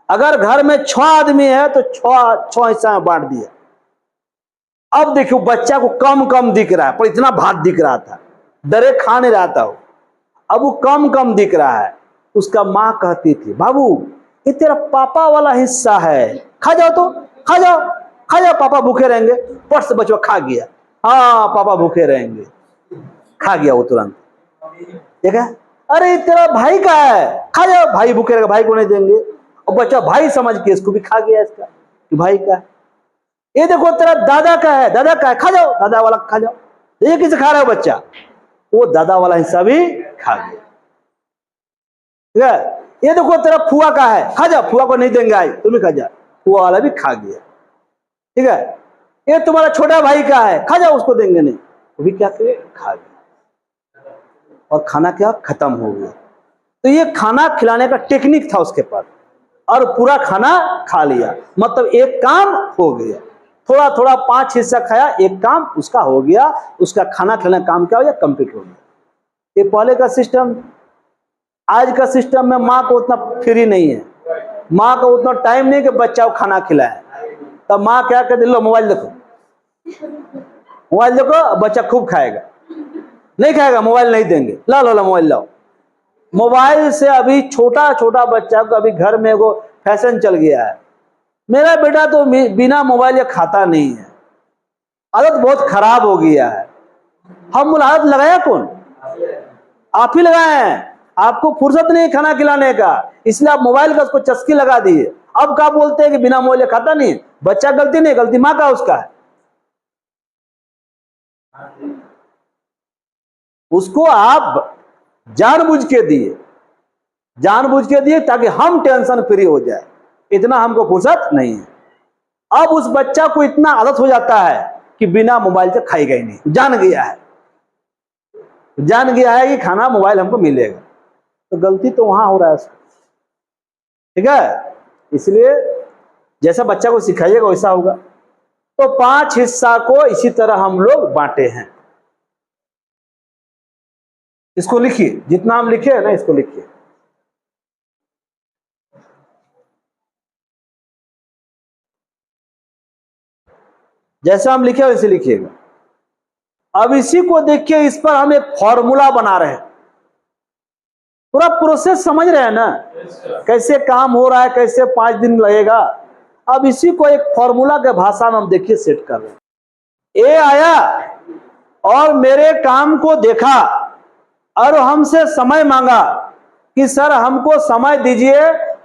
अगर घर में 6 आदमी है तो 6 हिस्सा में बांट दिया। अब देखो बच्चा को कम कम दिख रहा है, पर इतना भात दिख रहा था, दरे खा नहीं रहा था वो, अब वो कम कम दिख रहा है। उसका माँ कहती थी, बाबू ये तेरा पापा वाला हिस्सा है, खा जाओ, तो खा जाओ, खा जाओ, पापा भूखे रहेंगे। पट से बच्चा खा गया, हाँ पापा भूखे रहेंगे, खा गया वो तुरंत। देखा, अरे तेरा भाई का है, खा जाओ, भाई भूखे रहेगा, भाई को नहीं देंगे, और बच्चा भाई समझ के इसको भी खा गया, इसका कि भाई का है। ये देखो तेरा दादा का है, दादा का है, खा जाओ, दादा वाला खा जाओ। ये किसे खा रहा है बच्चा, वो दादा वाला हिस्सा भी खा गया। ठीक है, ये देखो तेरा फुआ का है, खा जाओ, फुआ को नहीं देंगे आज, तुम भी खा जाओ, फुआ वाला भी खा गया। ठीक है, ये तुम्हारा छोटा भाई का है, खा जाओ, उसको देंगे नहीं, वो भी क्या करे, खा गया, और खाना क्या खत्म हो गया। तो ये खाना खिलाने का टेक्निक था उसके पास, और पूरा खाना खा लिया, मतलब एक काम हो गया। थोड़ा थोड़ा 5 हिस्सा खाया, एक काम उसका हो गया, उसका खाना खिलाने का काम क्या हो गया, कंप्लीट हो गया। ये पहले का सिस्टम। आज का सिस्टम में माँ को उतना फ्री नहीं है, माँ को उतना टाइम नहीं कि बच्चा को खाना खिलाए। तब माँ क्या कहती, लो मोबाइल देखो, मोबाइल देखो, बच्चा खूब खाएगा, नहीं खाएगा मोबाइल नहीं देंगे, ला लो ला मोबाइल लाओ। मोबाइल से अभी छोटा छोटा बच्चा को अभी घर में वो फैशन चल गया है, मेरा बेटा तो बिना मोबाइल या खाता नहीं है, आदत बहुत खराब हो गया है। हम आदत लगाया कौन, आप ही लगाए हैं, आपको फुर्सत नहीं खाना खिलाने का, इसलिए आप मोबाइल का उसको चस्की लगा दिए। अब क्या बोलते हैं कि बिना मोबाइल खाता नहीं, बच्चा गलती नहीं, गलती माँ का उसका है। उसको आप जानबूझ के दिए, जानबूझ के दिए ताकि हम टेंशन फ्री हो जाए, इतना हमको फुर्सत नहीं है। अब उस बच्चा को इतना आदत हो जाता है कि बिना मोबाइल से खाएगा ही नहीं, जान गया है, जान गया है कि खाना मोबाइल हमको मिलेगा, तो गलती तो वहां हो रहा है। ठीक है, इसलिए जैसा बच्चा को सिखाइएगा वैसा होगा। तो 5 हिस्सा को इसी तरह हम लोग बांटे हैं। इसको लिखिए, जितना हम लिखे हैं ना इसको लिखिए। जैसा हम लिखे वैसे लिखिएगा। अब इसी को देखिए, इस पर हम एक फॉर्मूला बना रहे हैं, पूरा प्रोसेस समझ रहे हैं ना, कैसे काम हो रहा है, कैसे 5 दिन लगेगा। अब इसी को एक फॉर्मूला के भाषा में हम देखिए सेट कर रहे हैं। ए आया और मेरे काम को देखा और हमसे समय मांगा कि सर हमको समय दीजिए,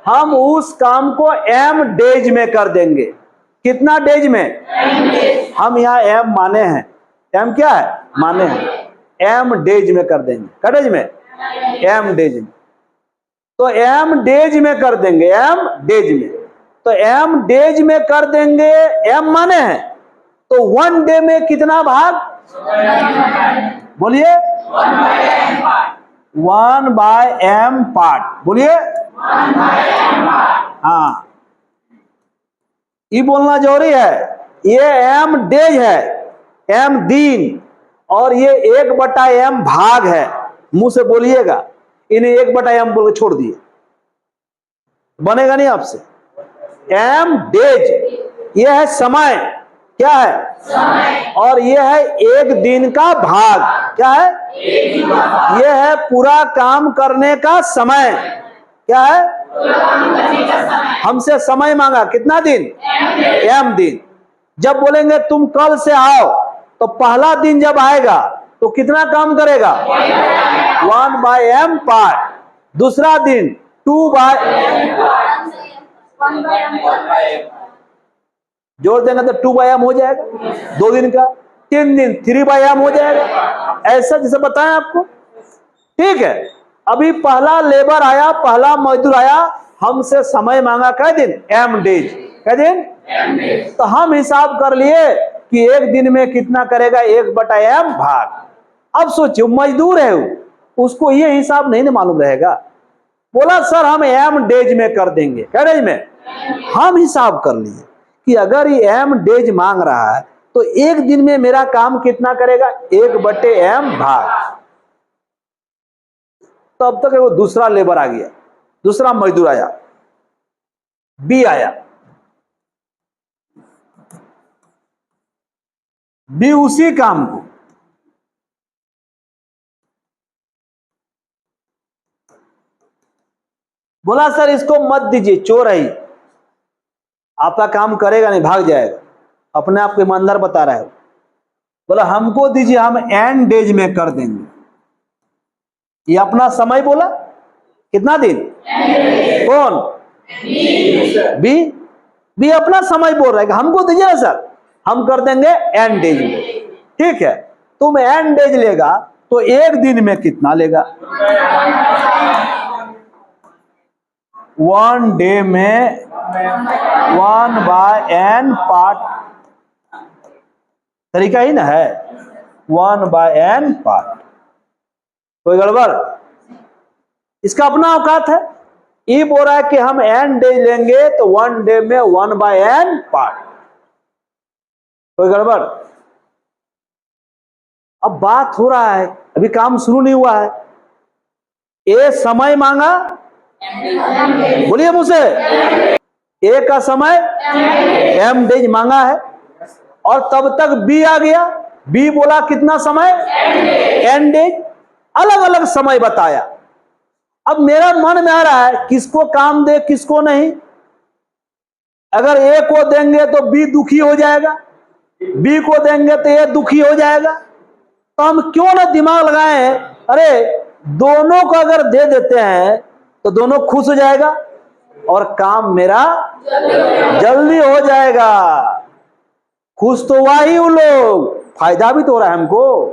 हम उस काम को m डेज में कर देंगे। कितना डेज में, हम यहाँ m माने हैं, m क्या है, माने हैं, m डेज में कर देंगे। क्या डेज में, m डेज में। तो m डेज में कर देंगे, m डेज में, तो m डेज में कर देंगे, m माने हैं, तो 1 डे में कितना भाग, बोलिए 1/m पार्ट, बोलिए हाँ, ये बोलना जरूरी है। ये m डेज है, m दिन, और ये 1/m भाग है। मुंह से बोलिएगा, इन्हें 1/m बोल के छोड़ दिए, बनेगा नहीं आपसे। m डेज ये है समय, क्या है, समय, और ये है 1 दिन का भाग, क्या है, ये है पूरा काम करने का समय, क्या है, हमसे समय मांगा, कितना दिन, m दिन। जब बोलेंगे तुम कल से आओ, तो पहला दिन जब आएगा तो कितना काम करेगा, 1/m पार्ट। दूसरा दिन 2/m, जोड़ देंगे तो 2/m हो जाएगा, 2 दिन का। 3 दिन 3/m हो जाएगा, ऐसा जैसे बताएं आपको। ठीक है, अभी पहला लेबर आया, पहला मजदूर आया, हमसे समय मांगा कै दिन, m डेज, कै दिन, तो हम हिसाब कर लिए कि 1 दिन में कितना करेगा, 1/m भाग। अब सोचिए मजदूर है उसको ये हिसाब नहीं मालूम रहेगा, बोला सर हम m डेज में कर देंगे, क्या डेज में, हम हिसाब कर लिए कि अगर ये m डेज मांग रहा है तो 1 दिन में मेरा काम कितना करेगा, 1/m भाग। तब तक वो दूसरा लेबर आ गया, दूसरा मजदूर आया, बी आया, बी उसी काम को बोला सर इसको मत दीजिए, चोर है, आपका काम करेगा नहीं, भाग जाएगा, अपने आप को ईमानदार बता रहा है। बोला हमको दीजिए, हम एन डेज में कर देंगे। ये अपना समय बोला, कितना दिन? कौन? बी। बी अपना समय बोल रहा है कि हमको दीजिए ना सर, हम कर देंगे एन डेज में। ठीक है, तुम एन डेज लेगा तो एक दिन में कितना लेगा? 1 डे में 1/n पार्ट, तरीका ही ना है, 1/n पार्ट। कोई गड़बड़? इसका अपना औकात है। ये बोल रहा है कि हम n डे लेंगे तो 1 डे में 1/n पार्ट। कोई गड़बड़? अब बात हो रहा है, अभी काम शुरू नहीं हुआ है। ए समय मांगा, बोलिए मुझसे, ए का समय m डेज मांगा है, और तब तक बी आ गया। बी बोला कितना समय? n days. अलग अलग समय बताया। अब मेरा मन में आ रहा है किसको काम दे किसको नहीं। अगर ए को देंगे तो बी दुखी हो जाएगा, बी को देंगे तो ए दुखी हो जाएगा। तो हम क्यों ना दिमाग लगाए, अरे दोनों को अगर दे देते हैं तो दोनों खुश हो जाएगा और काम मेरा जल्दी हो जाएगा। खुश तो हुआ ही वो लोग, फायदा भी तो हो रहा है हमको,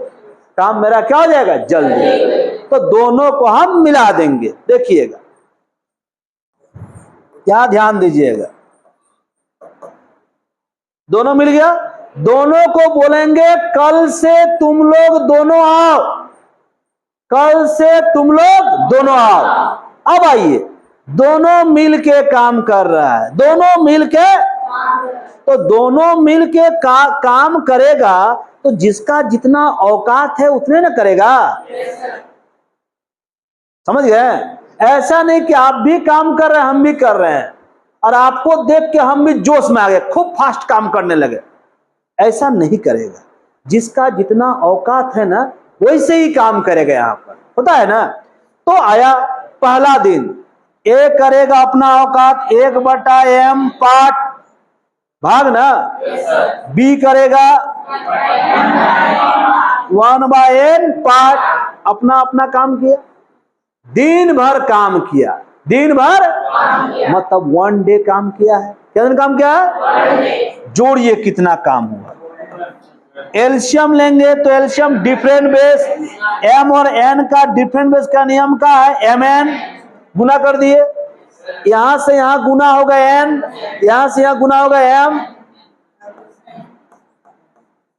काम मेरा क्या हो जाएगा? जल्दी। तो दोनों को हम मिला देंगे। देखिएगा, क्या ध्यान दीजिएगा, दोनों मिल गया। दोनों को बोलेंगे कल से तुम लोग दोनों आओ, कल से तुम लोग दोनों आओ। अब आइए, दोनों मिलके काम कर रहा है, दोनों मिलके, तो दोनों मिलके काम करेगा तो जिसका जितना औकात है उतने ना करेगा। समझ गए? ऐसा नहीं कि आप भी काम कर रहे हैं हम भी कर रहे हैं और आपको देख के हम भी जोश में आ गए, खूब फास्ट काम करने लगे। ऐसा नहीं करेगा। जिसका जितना औकात है ना वैसे ही काम करेगा। यहां पर होता है ना। तो आया पहला दिन, ए करेगा अपना औकात 1/m पार्ट, भाग ना। बी करेगा 1/n पार्ट, अपना अपना काम किया, दिन भर काम किया, दिन भर मतलब 1 डे काम किया है। क्या दिन काम किया है? जोड़िए कितना काम हुआ। एलसीएम लेंगे तो एलसीएम डिफरेंट बेस, एम और एन का डिफरेंट बेस का नियम का है mn, गुना कर दिए, यहां से यहां गुना होगा n, यहां से यहां गुना होगा m,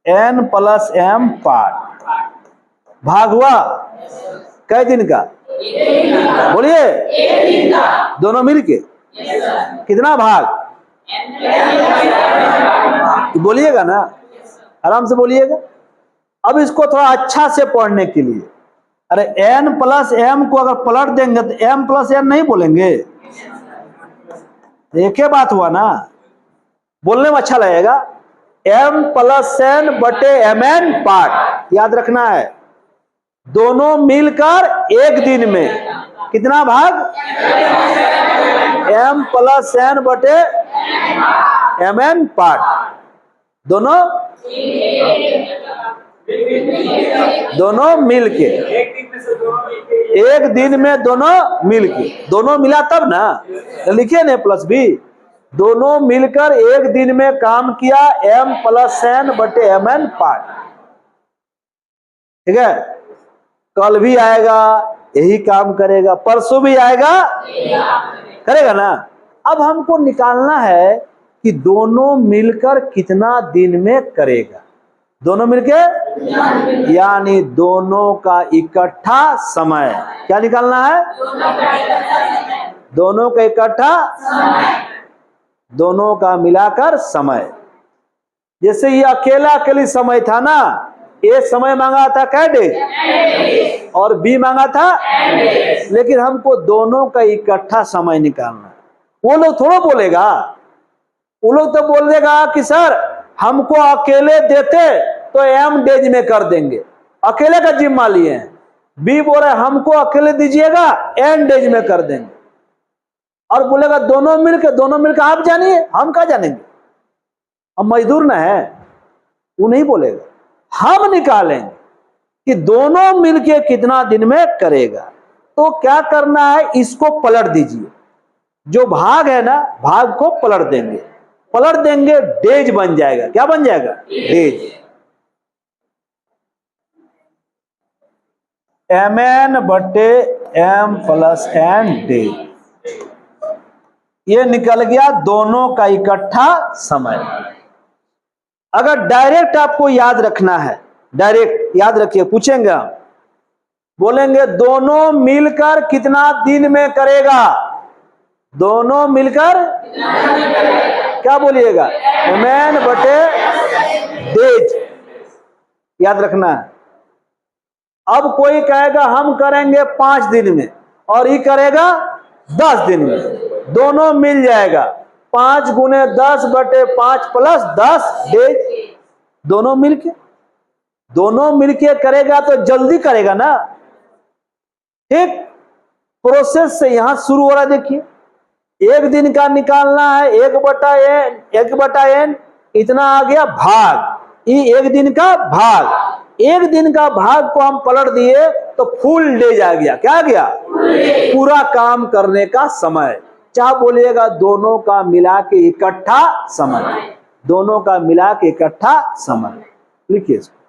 n plus m part, भाग हुआ कई दिन का? बोलिए, दोनों मिलके कितना भाग? बोलिएगा ना, आराम से बोलिएगा। अब इसको थोड़ा अच्छा से पढ़ने के लिए, अरे n प्लस m को अगर पलट देंगे तो m प्लस n नहीं बोलेंगे? एक ही बात हुआ ना, बोलने में अच्छा लगेगा। m प्लस n बटे mn पार्ट, याद रखना है। दोनों मिलकर एक दिन में कितना भाग? m प्लस n बटे mn पार्ट, दोनों मिलके एक दिन में, दोनों मिलके, दोनों मिला तब ना, लिखिए ना प्लस बी। दोनों मिलकर एक दिन में काम किया m प्लस n बटे mn पार्ट। ठीक है, कल भी आएगा यही काम करेगा, परसों भी आएगा करेगा ना। अब हमको निकालना है कि दोनों मिलकर कितना दिन में करेगा। दोनों मिलकर यानी दोनों का इकट्ठा समय, क्या निकालना है? दोनों का इकट्ठा, दोनों का मिलाकर समय। जैसे ये अकेला अकेली समय था ना, ए समय मांगा था कै डेज और बी मांगा था, लेकिन हमको दोनों का इकट्ठा समय निकालना है। वो लोग थोड़ा बोलेगा, वो लोग तो बोल देगा कि सर हमको अकेले देते तो m डेज में कर देंगे, अकेले का जिम्मा लिए हैं। बी बोल रहे हमको अकेले दीजिएगा, n डेज में कर देंगे। और बोलेगा दोनों मिलकर आप जानिए, हम क्या जानेंगे, हम मजदूर ना है, वो नहीं बोलेगा। हम निकालेंगे कि दोनों मिलके कितना दिन में करेगा। तो क्या करना है, इसको पलट दीजिए, जो भाग है ना भाग को पलट देंगे, डेज बन जाएगा। क्या बन जाएगा, डेज। mn बटे m प्लस n डेज, ये निकल गया दोनों का इकट्ठा समय। अगर डायरेक्ट आपको याद रखना है, डायरेक्ट याद रखिए, पूछेंगे हम, बोलेंगे दोनों मिलकर कितना दिन में करेगा, दोनों मिलकर क्या बोलिएगा, mn बटे डेज, याद रखना है। अब कोई कहेगा हम करेंगे 5 दिन में और ये करेगा 10 दिन में, दोनों मिल जाएगा, 5 गुने 10 बटे 5 प्लस 10 डेज, दोनों मिलके करेगा तो जल्दी करेगा ना। ठीक, प्रोसेस से यहां शुरू हो रहा है। देखिए, 1 दिन का निकालना है, 1 बटा n, इतना आ गया भाग, ये 1 दिन का भाग, 1 दिन का भाग को हम पलट दिए तो फुल डेज आ गया। क्या आ गया, पूरा काम करने का समय। चाहे बोलिएगा दोनों का मिला के इकट्ठा समय, दोनों का मिला के इकट्ठा समय, लिखिए इसको।